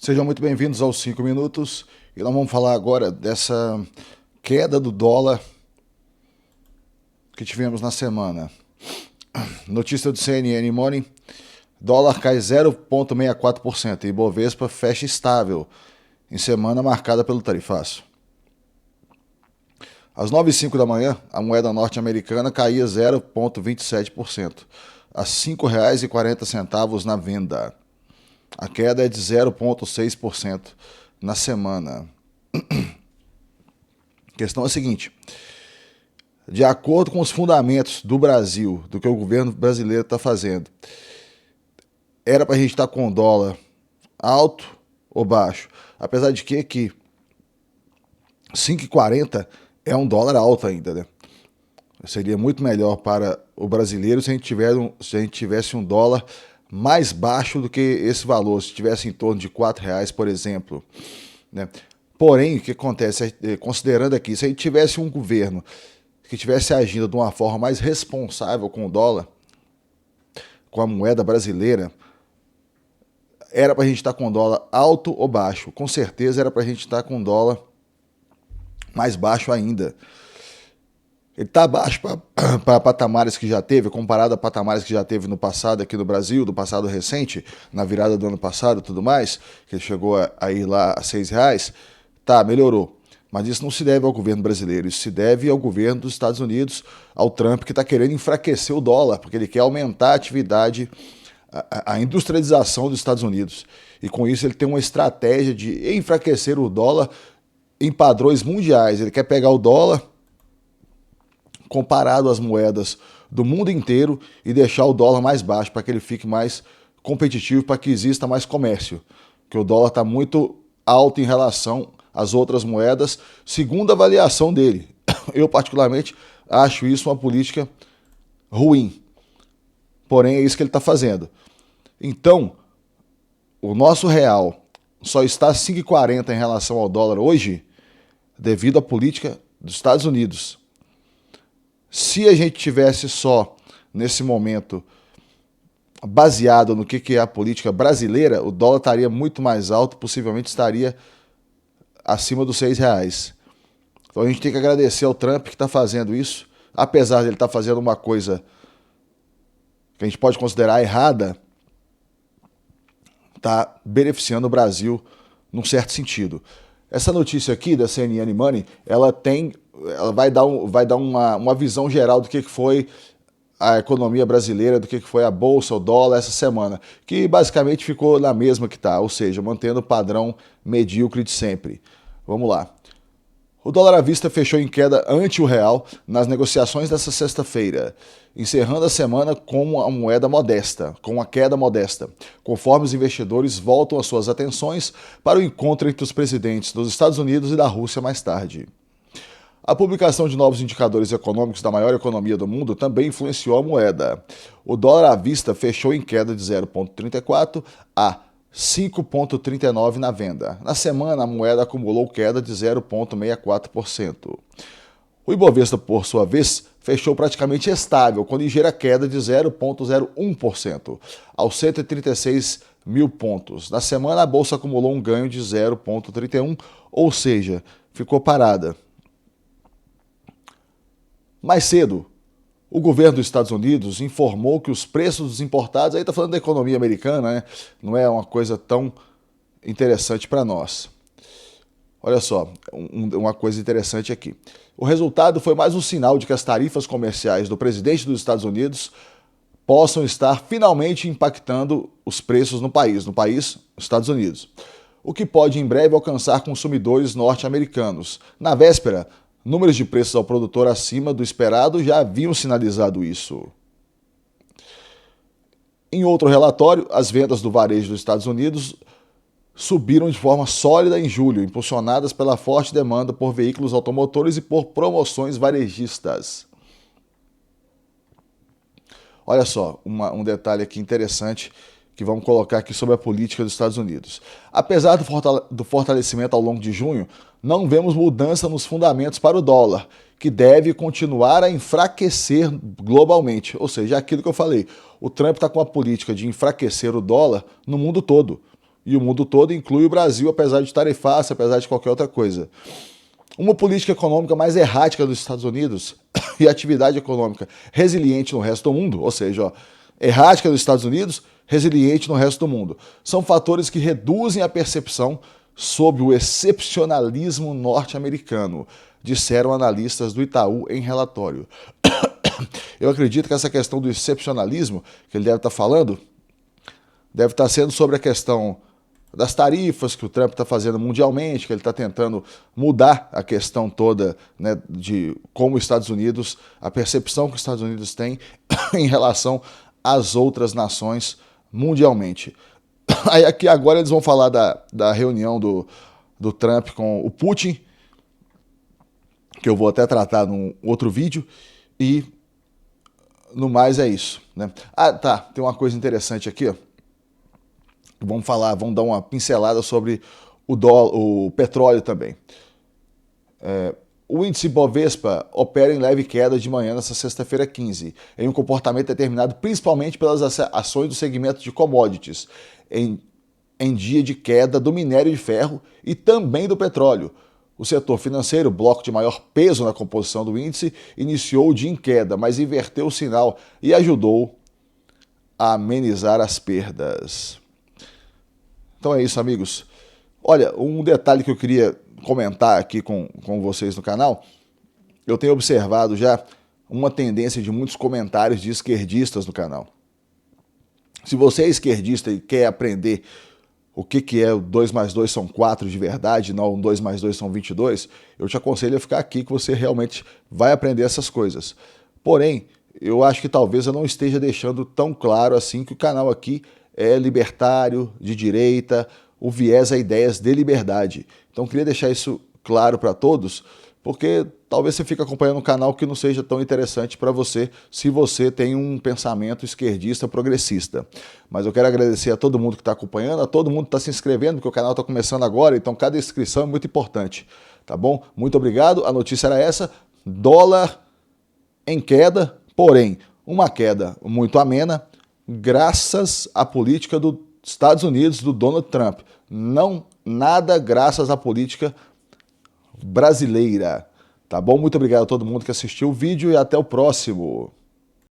Sejam muito bem-vindos aos 5 minutos e nós vamos falar agora dessa queda do dólar que tivemos na semana. Notícia do CNN Money: dólar cai 0,64% e Ibovespa fecha estável em semana marcada pelo tarifaço. Às 9h05 da manhã, a moeda norte-americana caía 0,27%, a R$ 5,40 na venda. A queda é de 0,6% na semana. A questão é a seguinte: de acordo com os fundamentos do Brasil, do que o governo brasileiro está fazendo, era para a gente estar com o dólar alto ou baixo? Apesar de que 5,40 é um dólar alto ainda, né? Seria muito melhor para o brasileiro se a gente tivesse um dólar mais baixo do que esse valor, se tivesse em torno de R$4, por exemplo, né? Porém, o que acontece, considerando aqui, se a gente tivesse um governo que estivesse agindo de uma forma mais responsável com o dólar, com a moeda brasileira, era para a gente estar com o dólar alto ou baixo? Com certeza era para a gente estar com o dólar mais baixo ainda. Ele está baixo para patamares que já teve, comparado a patamares que já teve no passado aqui no Brasil, do passado recente, na virada do ano passado e tudo mais, que ele chegou a ir lá a R$6. Tá, melhorou. Mas isso não se deve ao governo brasileiro, isso se deve ao governo dos Estados Unidos, ao Trump, que está querendo enfraquecer o dólar, porque ele quer aumentar a atividade, a industrialização dos Estados Unidos. E com isso ele tem uma estratégia de enfraquecer o dólar em padrões mundiais. Ele quer pegar o dólar comparado às moedas do mundo inteiro e deixar o dólar mais baixo para que ele fique mais competitivo, para que exista mais comércio. Porque o dólar está muito alto em relação às outras moedas, segundo a avaliação dele. Eu, particularmente, acho isso uma política ruim. Porém, é isso que ele está fazendo. Então, o nosso real só está 5,40 em relação ao dólar hoje devido à política dos Estados Unidos. Se a gente tivesse só, nesse momento, baseado no que é a política brasileira, o dólar estaria muito mais alto, possivelmente estaria acima dos R$6. Então a gente tem que agradecer ao Trump que está fazendo isso, apesar de ele estar fazendo uma coisa que a gente pode considerar errada, está beneficiando o Brasil num certo sentido. Essa notícia aqui da CNN Money, ela vai dar uma visão geral do que foi a economia brasileira, do que foi a bolsa, o dólar essa semana, que basicamente ficou na mesma que está, ou seja, mantendo o padrão medíocre de sempre. Vamos lá. O dólar à vista fechou em queda ante o real nas negociações dessa sexta-feira, encerrando a semana com uma queda modesta, conforme os investidores voltam as suas atenções para o encontro entre os presidentes dos Estados Unidos e da Rússia mais tarde. A publicação de novos indicadores econômicos da maior economia do mundo também influenciou a moeda. O dólar à vista fechou em queda de 0,34 a 5,39 na venda. Na semana, a moeda acumulou queda de 0,64%. O Ibovespa, por sua vez, fechou praticamente estável, com ligeira queda de 0,01%, aos 136 mil pontos. Na semana, a bolsa acumulou um ganho de 0,31%, ou seja, ficou parada. Mais cedo, o governo dos Estados Unidos informou que os preços dos importados, aí está falando da economia americana, né? Não é uma coisa tão interessante para nós. Olha só, uma coisa interessante aqui. O resultado foi mais um sinal de que as tarifas comerciais do presidente dos Estados Unidos possam estar finalmente impactando os preços no país, Estados Unidos, o que pode em breve alcançar consumidores norte-americanos. Na véspera, números de preços ao produtor acima do esperado já haviam sinalizado isso. Em outro relatório, as vendas do varejo dos Estados Unidos subiram de forma sólida em julho, impulsionadas pela forte demanda por veículos automotores e por promoções varejistas. Olha só, um detalhe aqui interessante que vamos colocar aqui sobre a política dos Estados Unidos. Apesar do fortalecimento ao longo de junho, não vemos mudança nos fundamentos para o dólar, que deve continuar a enfraquecer globalmente. Ou seja, aquilo que eu falei, o Trump está com a política de enfraquecer o dólar no mundo todo. E o mundo todo inclui o Brasil, apesar de tarifaça, apesar de qualquer outra coisa. Uma política econômica mais errática dos Estados Unidos e atividade econômica resiliente no resto do mundo, ou seja, ó, errática dos Estados Unidos, resiliente no resto do mundo, são fatores que reduzem a percepção sobre o excepcionalismo norte-americano, disseram analistas do Itaú em relatório. Eu acredito que essa questão do excepcionalismo que ele deve estar falando deve estar sendo sobre a questão das tarifas que o Trump está fazendo mundialmente, que ele está tentando mudar a questão toda, né, de como os Estados Unidos, a percepção que os Estados Unidos têm em relação às outras nações mundialmente. Aí aqui agora eles vão falar da reunião do Trump com o Putin, que eu vou até tratar num outro vídeo, e no mais é isso, né? Ah, tá, tem uma coisa interessante aqui, ó. Vamos dar uma pincelada sobre o petróleo também. O índice Bovespa opera em leve queda de manhã nesta sexta-feira 15, em um comportamento determinado principalmente pelas ações do segmento de commodities, em dia de queda do minério de ferro e também do petróleo. O setor financeiro, bloco de maior peso na composição do índice, iniciou o dia em queda, mas inverteu o sinal e ajudou a amenizar as perdas. Então é isso, amigos. Olha, um detalhe que eu queria comentar aqui com vocês no canal, eu tenho observado já uma tendência de muitos comentários de esquerdistas no canal. Se você é esquerdista e quer aprender o que é o 2 mais 2 são 4 de verdade, não 2 mais 2 são 22, eu te aconselho a ficar aqui que você realmente vai aprender essas coisas. Porém, eu acho que talvez eu não esteja deixando tão claro assim que o canal aqui é libertário, de direita, o viés a ideias de liberdade. Então queria deixar isso claro para todos, porque talvez você fique acompanhando um canal que não seja tão interessante para você, se você tem um pensamento esquerdista progressista. Mas eu quero agradecer a todo mundo que está acompanhando, a todo mundo que está se inscrevendo, porque o canal está começando agora, então cada inscrição é muito importante, tá bom? Muito obrigado, a notícia era essa, dólar em queda, porém, uma queda muito amena, graças à política dos Estados Unidos, do Donald Trump. Não nada graças à política brasileira. Tá bom? Muito obrigado a todo mundo que assistiu o vídeo e até o próximo.